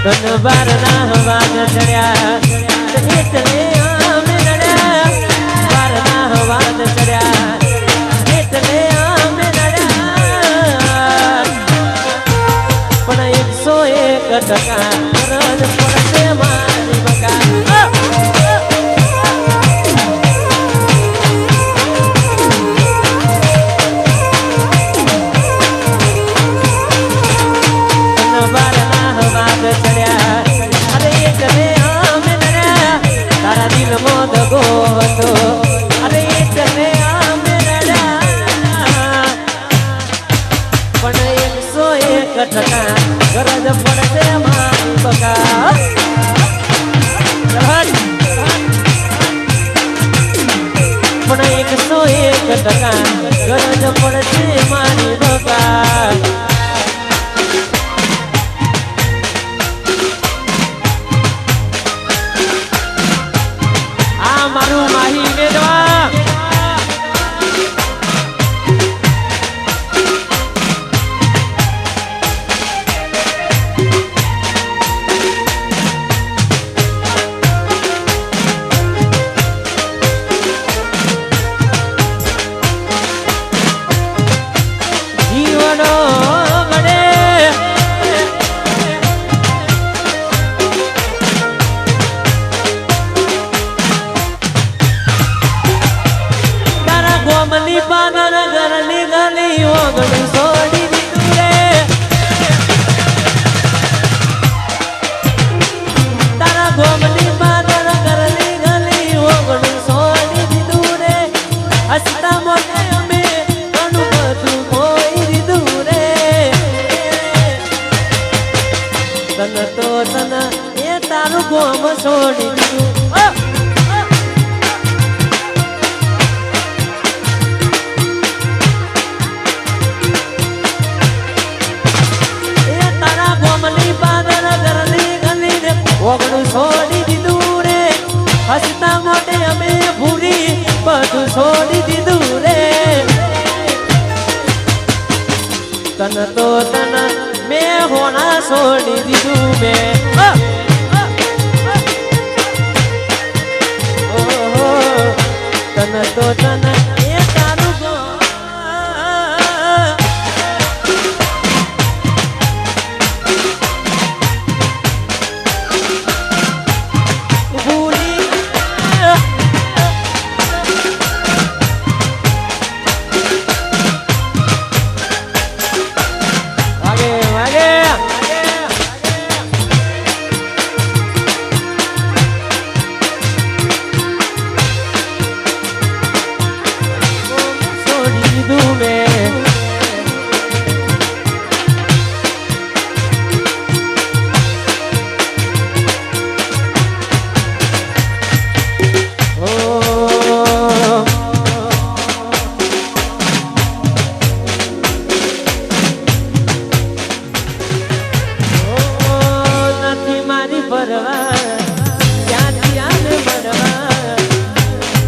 બારના હવાજ ચડ્યા એટલે અમે નડ્યા બારના હવાજ ચડ્યા એટલે અમે નડ્યા પણ 101% રજ પડશે મારી બકા ગરજ પડશે મારી બકા પણ 101% ગરજ પડશે મારી બકા આ મારું માહી વેદવા તારું ગોમ છોડી દીધું તારા ગોમની પાદર ઘરની ગલી ને ઓગણું છોડી દીધું રે હસતા મોટે અમે ભૂરી બધું છોડી દીધું રે તન તો તન મેં હોણા છોડી દીધું મેં તન તો તન એ તારું ભૂલી વાગે વાગે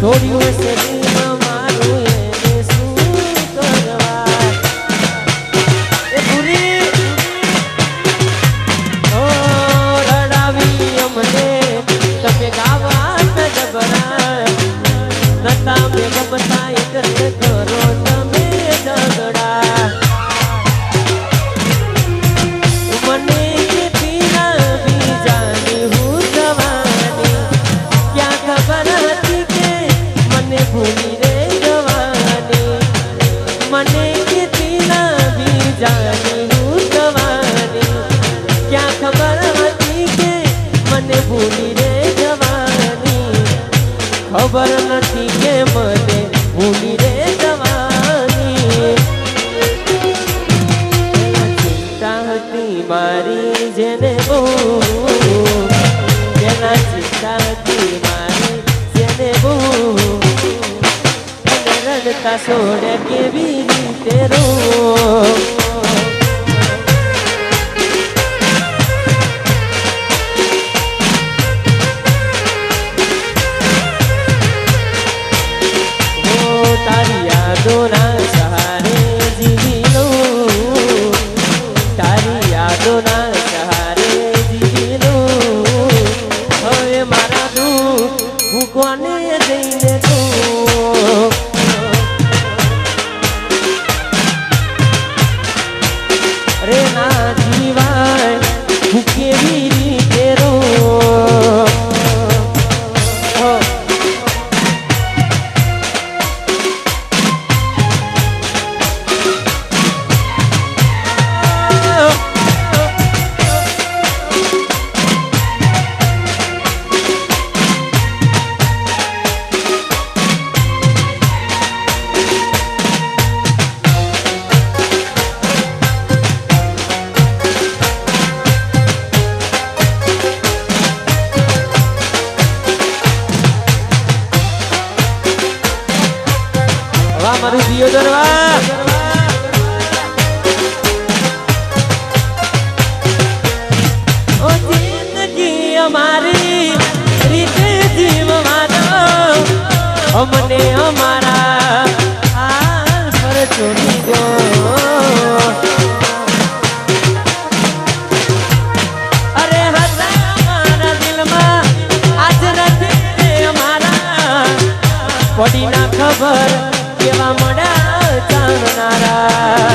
થોડી વસરી મારું એને શું કરવા એ ભૂલી રડાવી અમને તમે ગાવા જબરા નતા મેં ગમતા એટલે કરો તમે ઝઘડા મને પીના બીજાની હું જવાની ક્યાં ખબર ભૂલી રે જવાની મને કેટલી બીજાની હું જવાની ક્યાં ખબર હતી કે મને ભૂલી રે જવાની ખબર નથી કે મને ભૂલી રે જવાની ચિંતા હતી મારી જેને બહુ તેના ચિંતા હતી મારી જેને બહુ રડતા છોડે કેવી રીતે રો તારી યાદોના સહારે જીવી લો તારી યાદોના સહારે જીવી ગરવા ઓ જિંદગી અમારી રીતે જીવવાનો અમને અમારા હાલ પર છોડી દો અરે હતા અમારા દિલમાં આજ નથી અમારા પડી ના ખબર કેવા મળ્યા જાણનારા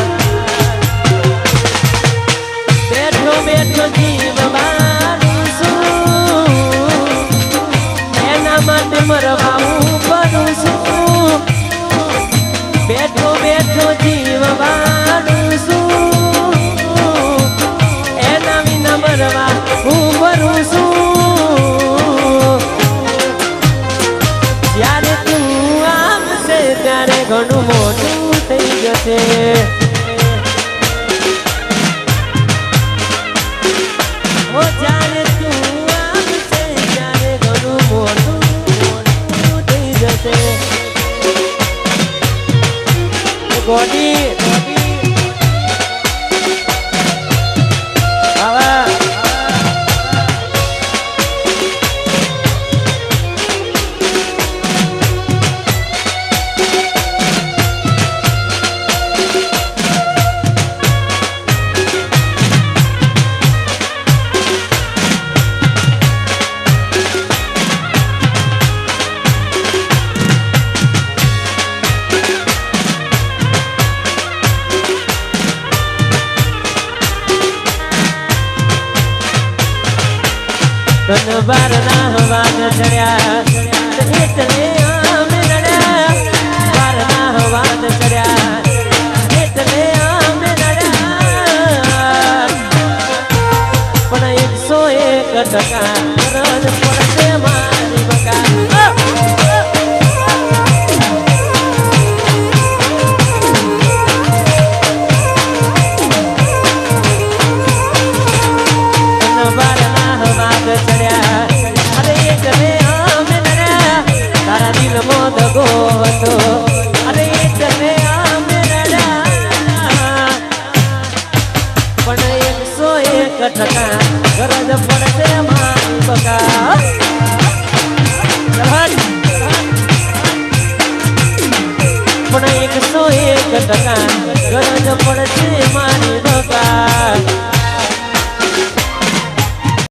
બેઠો બેઠો જીવ બારું છું એના માટે મરવાવું કરું છું બેઠો બેઠો જીવ બારું છું એના વિના મરવા હું કરું છું જ્યારે તું આવશે ત્યારે ઘણું મોટું થઈ જશે ઓ જ્યારે તું આવશે ત્યારે ઘણું મોટું થઈ જશે ગોડી આવા તન બાર ના હવાન ચડ્યા એટલે અમે લડ્યા બાર ના હવાન ચડ્યા એટલે અમે લડ્યા પણ 101% રદ પડશે મારી બકા ગરજ પડશે મારી બકા પણ 101% ગરજ પડશે મારી